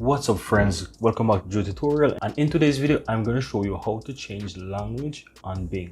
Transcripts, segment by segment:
What's up friends, welcome back to Joe Tutorial, and in today's video I'm going to show you how to change language on Bing.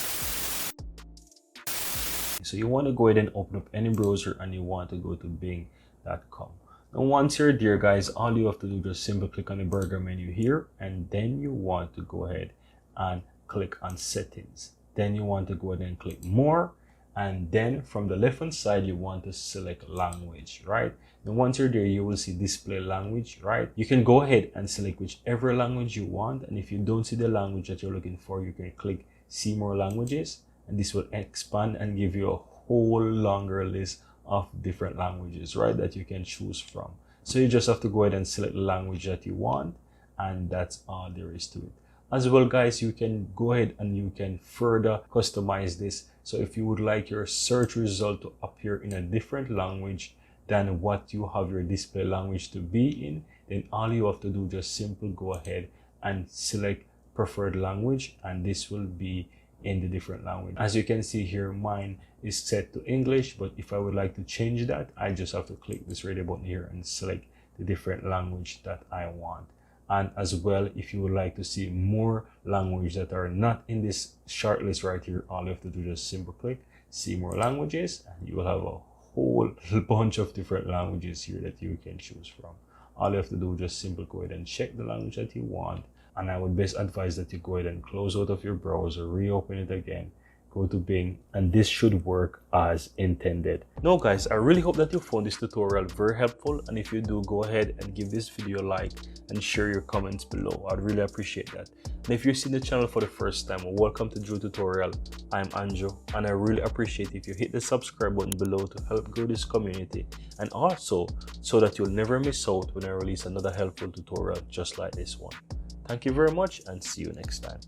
So you want to go ahead and open up any browser and you want to go to bing.com. Now once you're there guys, all you have to do is just simply click on the burger menu here, and then you want to go ahead and click on settings. Then you want to go ahead and click more, and then from the left hand side you want to select language, right? Then once you're there you will see display language, right? You can go ahead and select whichever language you want, and if you don't see the language that you're looking for, you can click see more languages, and this will expand and give you a whole longer list of different languages, right, that you can choose from. So you just have to go ahead and select the language that you want, and that's all there is to it. As well guys, you can go ahead and you can further customize this. So if you would like your search result to appear in a different language than what you have your display language to be in, then all you have to do just simply go ahead and select preferred language, and this will be in the different language. As you can see here, mine is set to English, but if I would like to change that, I just have to click this radio button here and select the different language that I want. And as well, if you would like to see more languages that are not in this short list right here, all you have to do is just simply click see more languages, and you will have a whole bunch of different languages here that you can choose from. All you have to do is just simply go ahead and check the language that you want, and I would best advise that you go ahead and close out of your browser, reopen it again, go to Bing, and this should work as intended. Now guys, I really hope that you found this tutorial very helpful, and if you do, go ahead and give this video a like and share your comments below. I'd really appreciate that. And if you're seeing the channel for the first time, welcome to Joe Tutorial. I'm Anjo, and I really appreciate if you hit the subscribe button below to help grow this community, and also so that you'll never miss out when I release another helpful tutorial just like this one. Thank you very much, and see you next time.